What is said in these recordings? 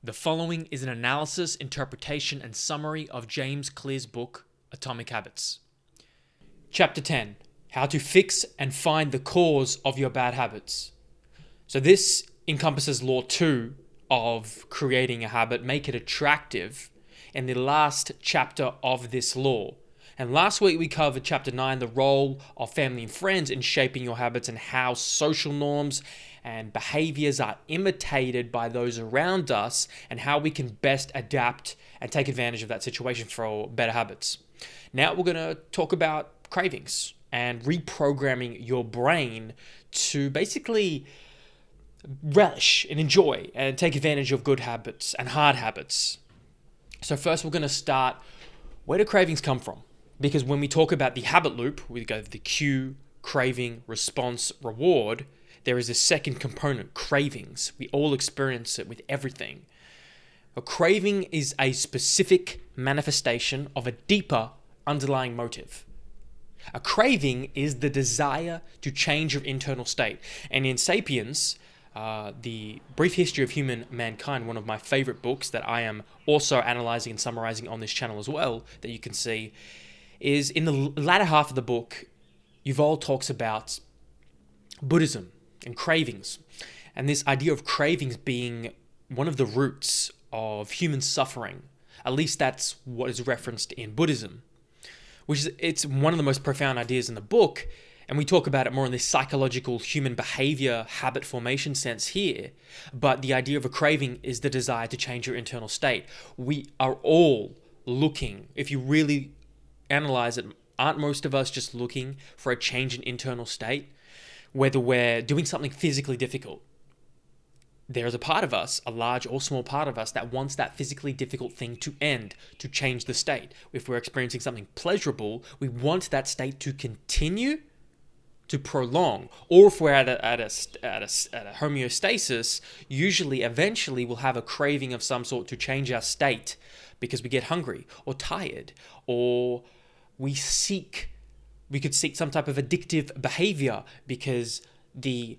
The following is an analysis, interpretation, and summary of James Clear's book, Atomic Habits. Chapter 10, How to Fix and Find the Cause of Your Bad Habits. So this encompasses law 2 of creating a habit, make it attractive, in the last chapter of this law. And last week we covered chapter 9, the role of family and friends in shaping your habits and how social norms and behaviors are imitated by those around us and how we can best adapt and take advantage of that situation for better habits. Now we're going to talk about cravings and reprogramming your brain to basically relish and enjoy and take advantage of good habits and hard habits. So first we're going to start, where do cravings come from? Because when we talk about the habit loop, we go the cue, craving, response, reward. There is a second component, cravings. We all experience it with everything. A craving is a specific manifestation of a deeper underlying motive. A craving is the desire to change your internal state. And in Sapiens, the brief history of human mankind, one of my favorite books that I am also analyzing and summarizing on this channel as well, that you can see, is in the latter half of the book, Yuval talks about Buddhism and cravings. And this idea of cravings being one of the roots of human suffering. At least that's what is referenced in Buddhism. It's one of the most profound ideas in the book. And we talk about it more in the psychological human behavior habit formation sense here. But the idea of a craving is the desire to change your internal state. We are all looking, if you really analyze it, aren't most of us just looking for a change in internal state? Whether we're doing something physically difficult, there's a part of us, a large or small part of us, that wants that physically difficult thing to end, to change the state. If we're experiencing something pleasurable, we want that state to continue, to prolong. Or if we're at a homeostasis, usually eventually we'll have a craving of some sort to change our state because we get hungry or tired, or we could seek some type of addictive behavior because the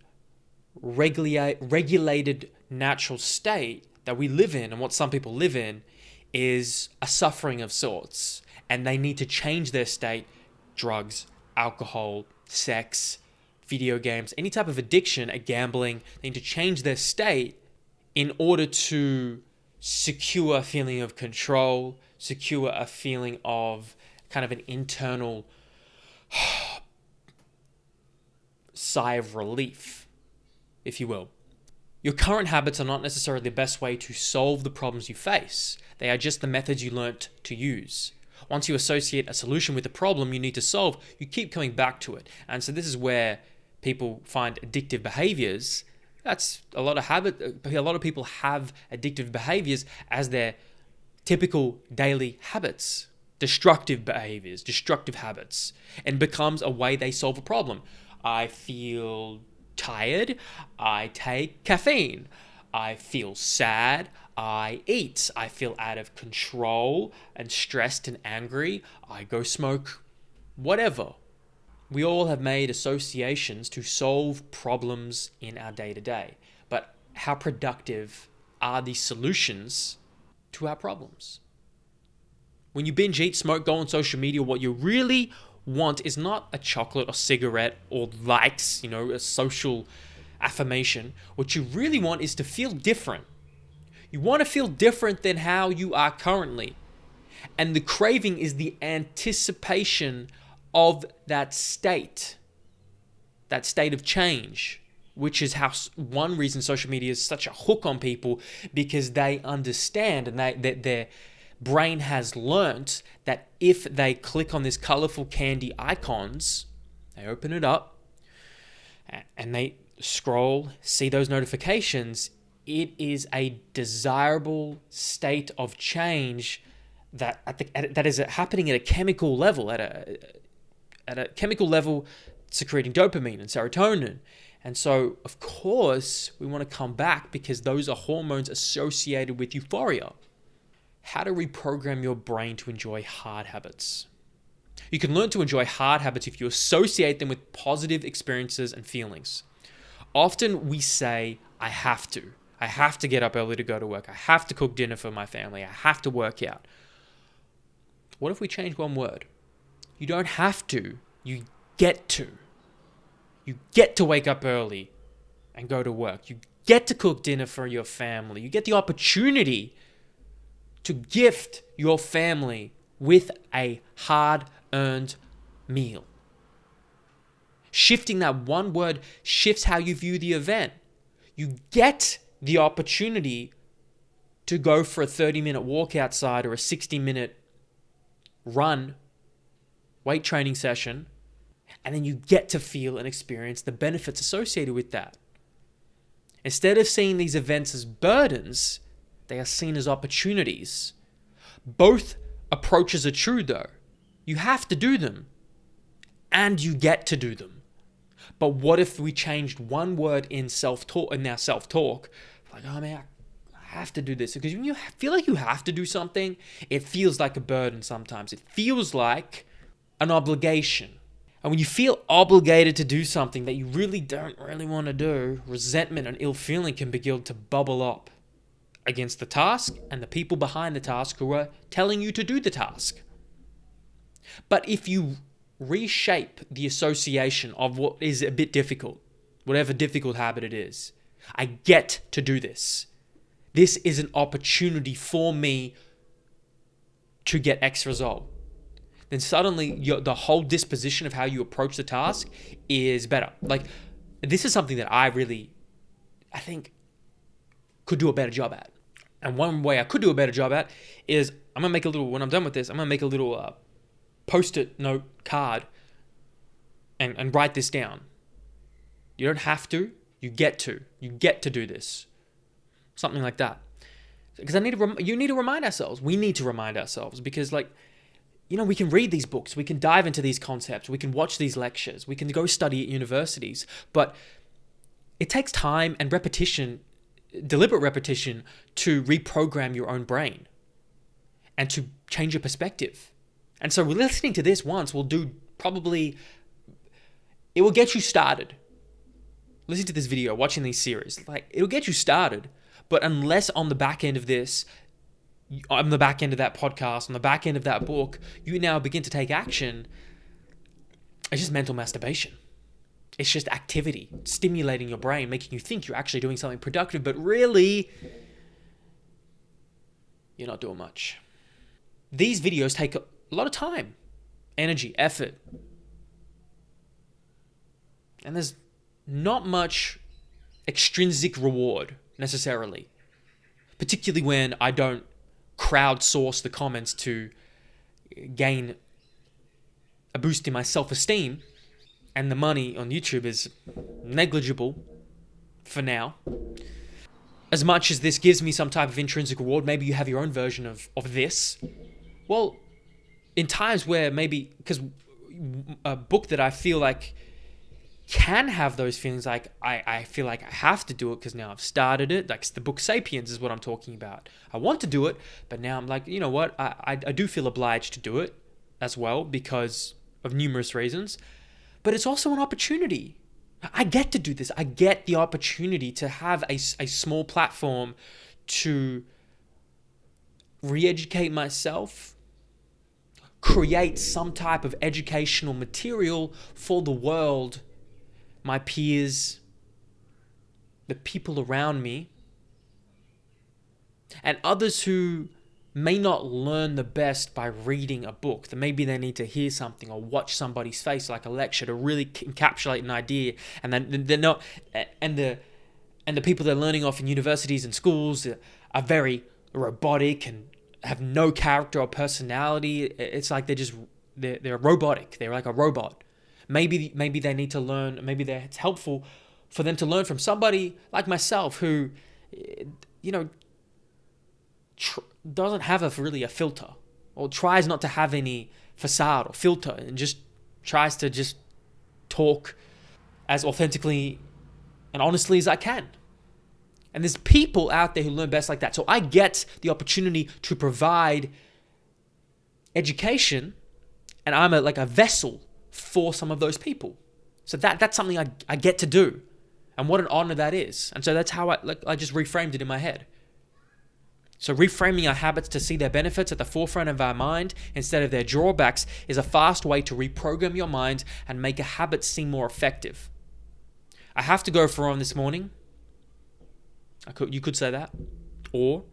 regulated natural state that we live in and what some people live in is a suffering of sorts, and they need to change their state. Drugs, alcohol, sex, video games, any type of addiction, gambling, they need to change their state in order to secure a feeling of control, secure a feeling of kind of an internal sigh of relief, if you will. Your current habits are not necessarily the best way to solve the problems you face. They are just the methods you learnt to use. Once you associate a solution with the problem you need to solve, you keep coming back to it. And so this is where people find addictive behaviors. That's a lot of people have addictive behaviors as their typical daily habits. Destructive behaviors, destructive habits, and becomes a way they solve a problem. I feel tired, I take caffeine. I feel sad, I eat. I feel out of control and stressed and angry, I go smoke. Whatever. We all have made associations to solve problems in our day-to-day. But how productive are these solutions to our problems? When you binge eat, smoke, go on social media, what you really want is not a chocolate or cigarette or likes, a social affirmation. What you really want is to feel different. You want to feel different than how you are currently. And the craving is the anticipation of that state of change, which is how one reason social media is such a hook on people, because they understand and their brain has learnt that if they click on this colorful candy icons, they open it up and they scroll, see those notifications, it is a desirable state of change that is happening at a chemical level, secreting dopamine and serotonin. And so, of course, we want to come back because those are hormones associated with euphoria. How to reprogram your brain to enjoy hard habits. You can learn to enjoy hard habits if you associate them with positive experiences and feelings. Often we say, I have to. I have to get up early to go to work. I have to cook dinner for my family. I have to work out. What if we change one word? You don't have to. You get to. You get to wake up early and go to work. You get to cook dinner for your family. You get the opportunity to gift your family with a hard-earned meal. Shifting that one word shifts how you view the event. You get the opportunity to go for a 30-minute walk outside or a 60-minute run, weight training session, and then you get to feel and experience the benefits associated with that. Instead of seeing these events as burdens, they are seen as opportunities. Both approaches are true though. You have to do them, and you get to do them. But what if we changed one word in our self-talk? Like, oh man, I have to do this. Because when you feel like you have to do something, it feels like a burden sometimes. It feels like an obligation. And when you feel obligated to do something that you don't really want to do, resentment and ill feeling can begin to bubble up against the task and the people behind the task who are telling you to do the task. But if you reshape the association of what is a bit difficult, whatever difficult habit it is, I get to do this. This is an opportunity for me to get X result. Then suddenly the whole disposition of how you approach the task is better. Like, this is something that I think could do a better job at. And one way I could do a better job at is when I'm done with this, I'm going to make a little post-it note card and write this down. You don't have to, you get to. You get to do this. Something like that. Because you need to remind ourselves. We need to remind ourselves because we can read these books, we can dive into these concepts, we can watch these lectures, we can go study at universities, but it takes time and repetition, deliberate repetition, to reprogram your own brain and to change your perspective. And so listening to this once will it will get you started. Listening to this video, watching these series, it'll get you started, but unless on the back end of this, on the back end of that podcast, on the back end of that book, you now begin to take action, it's just mental masturbation. It's just activity, stimulating your brain, making you think you're actually doing something productive, but really, you're not doing much. These videos take a lot of time, energy, effort, and there's not much extrinsic reward necessarily, particularly when I don't crowdsource the comments to gain a boost in my self-esteem, and the money on YouTube is negligible for now. As much as this gives me some type of intrinsic reward, maybe you have your own version of this. Well, in times where maybe, because a book that I feel like can have those feelings, like I feel like I have to do it because now I've started it. Like the book Sapiens is what I'm talking about. I want to do it, but now I'm like, you know what? I do feel obliged to do it as well because of numerous reasons. But it's also an opportunity. I get to do this. I get the opportunity to have a small platform to re-educate myself, create some type of educational material for the world, my peers, the people around me, and others who may not learn the best by reading a book. That maybe they need to hear something or watch somebody's face, like a lecture, to really encapsulate an idea. And then they're not, and the people they're learning off in universities and schools are very robotic and have no character or personality. It's like they're robotic. They're like a robot. Maybe they need to learn. Maybe it's helpful for them to learn from somebody like myself who, doesn't have really a filter, or tries not to have any facade or filter, and just tries to just talk as authentically and honestly as I can. And there's people out there who learn best like that. So I get the opportunity to provide education, and I'm a vessel for some of those people. So that's something I get to do. and what an honor that is. And so that's how I just reframed it in my head. So reframing our habits to see their benefits at the forefront of our mind instead of their drawbacks is a fast way to reprogram your mind and make a habit seem more effective. I have to go for a run this morning. You could say that. Or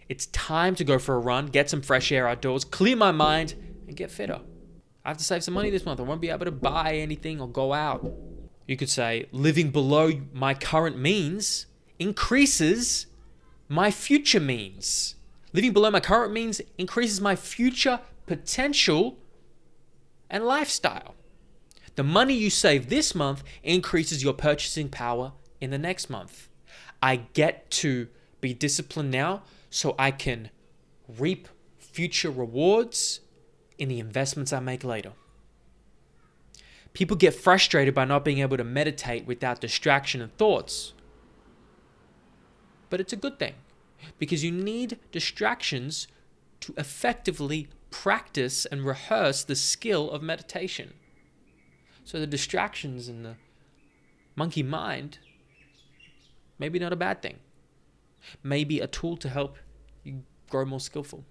it's time to go for a run, get some fresh air outdoors, clear my mind, and get fitter. I have to save some money this month. I won't be able to buy anything or go out. You could say living below my current means increases my future means. Living below my current means increases my future potential and lifestyle. The money you save this month increases your purchasing power in the next month. I get to be disciplined now so I can reap future rewards in the investments I make later. People get frustrated by not being able to meditate without distraction and thoughts. But it's a good thing because you need distractions to effectively practice and rehearse the skill of meditation. So the distractions in the monkey mind, maybe not a bad thing. Maybe a tool to help you grow more skillful.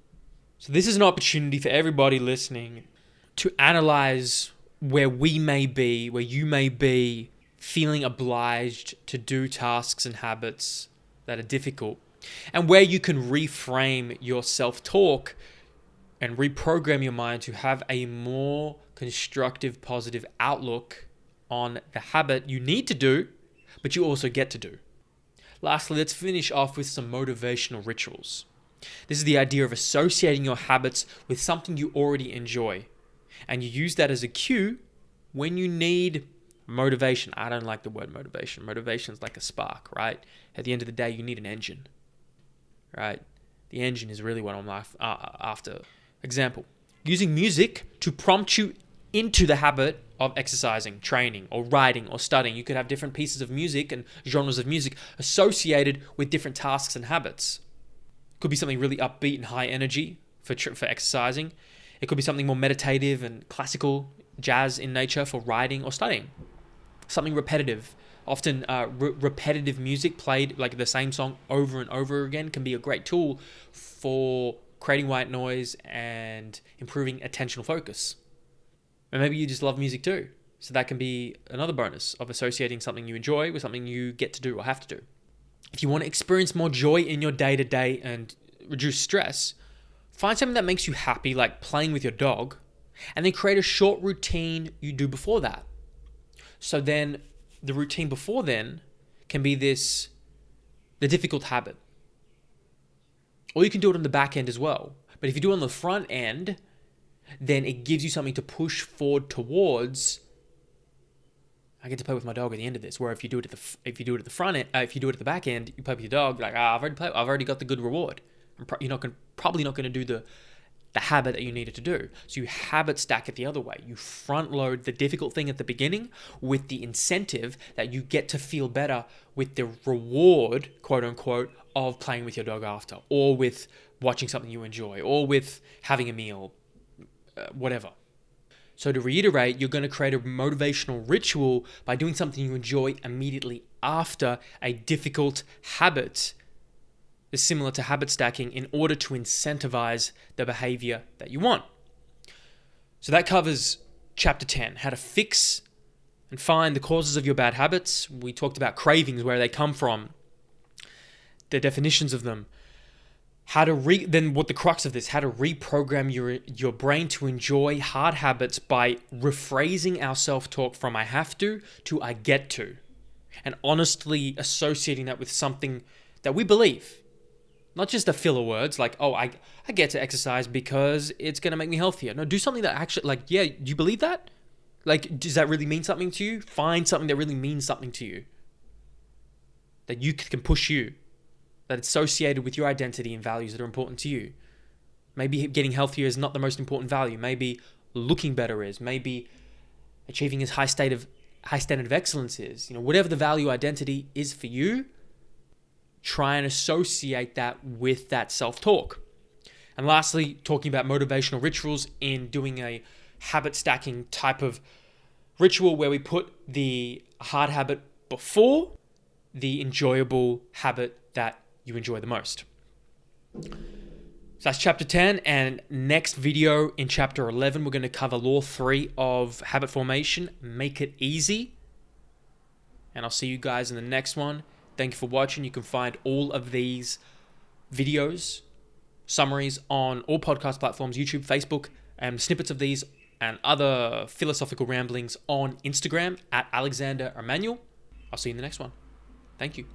So this is an opportunity for everybody listening to analyze where we may be, where you may be feeling obliged to do tasks and habits that are difficult, and where you can reframe your self-talk and reprogram your mind to have a more constructive, positive outlook on the habit you need to do, but you also get to do. Lastly, let's finish off with some motivational rituals. This is the idea of associating your habits with something you already enjoy, and you use that as a cue when you need motivation. I don't like the word motivation. Motivation is like a spark, right? At the end of the day, you need an engine, right? The engine is really what I'm after. Example, using music to prompt you into the habit of exercising, training, or writing, or studying. You could have different pieces of music and genres of music associated with different tasks and habits. It could be something really upbeat and high energy for exercising. It could be something more meditative and classical, jazz in nature for writing or studying. Something repetitive. Often repetitive music played like the same song over and over again can be a great tool for creating white noise and improving attentional focus. And maybe you just love music too. So that can be another bonus of associating something you enjoy with something you get to do or have to do. If you want to experience more joy in your day-to-day and reduce stress, find something that makes you happy, like playing with your dog, and then create a short routine you do before that. So then the routine before then can be the difficult habit. Or you can do it on the back end as well. But if you do it on the front end, then it gives you something to push forward towards. I get to play with my dog at the end of this. Where if you do it at the front end, if you do it at the back end, you play with your dog. Like I've already got the good reward. You're probably not going to do the habit that you needed to do. So you habit stack it the other way. You front load the difficult thing at the beginning with the incentive that you get to feel better with the reward, quote unquote, of playing with your dog after, or with watching something you enjoy, or with having a meal, whatever. So to reiterate, you're going to create a motivational ritual by doing something you enjoy immediately after a difficult habit is similar to habit stacking in order to incentivize the behavior that you want. So that covers chapter 10, how to fix and find the causes of your bad habits. We talked about cravings, where they come from, the definitions of them, then what the crux of this, how to reprogram your brain to enjoy hard habits by rephrasing our self-talk from I have to I get to, and honestly associating that with something that we believe. Not just the filler words like, oh, I get to exercise because it's going to make me healthier. No, do something that actually, like, yeah, do you believe that? Like, does that really mean something to you? Find something that really means something to you, that you can push you, that it's associated with your identity and values that are important to you. Maybe getting healthier is not the most important value. Maybe looking better is. Maybe achieving a high standard of excellence is. Whatever the value identity is for you, try and associate that with that self-talk. And lastly, talking about motivational rituals in doing a habit stacking type of ritual where we put the hard habit before the enjoyable habit that you enjoy the most. So that's chapter 10, and next video in chapter 11, we're going to cover law 3 of habit formation, make it easy. And I'll see you guys in the next one. Thank you for watching. You can find all of these videos, summaries on all podcast platforms, YouTube, Facebook, and snippets of these and other philosophical ramblings on Instagram at Alexander Emmanuel. I'll see you in the next one. Thank you.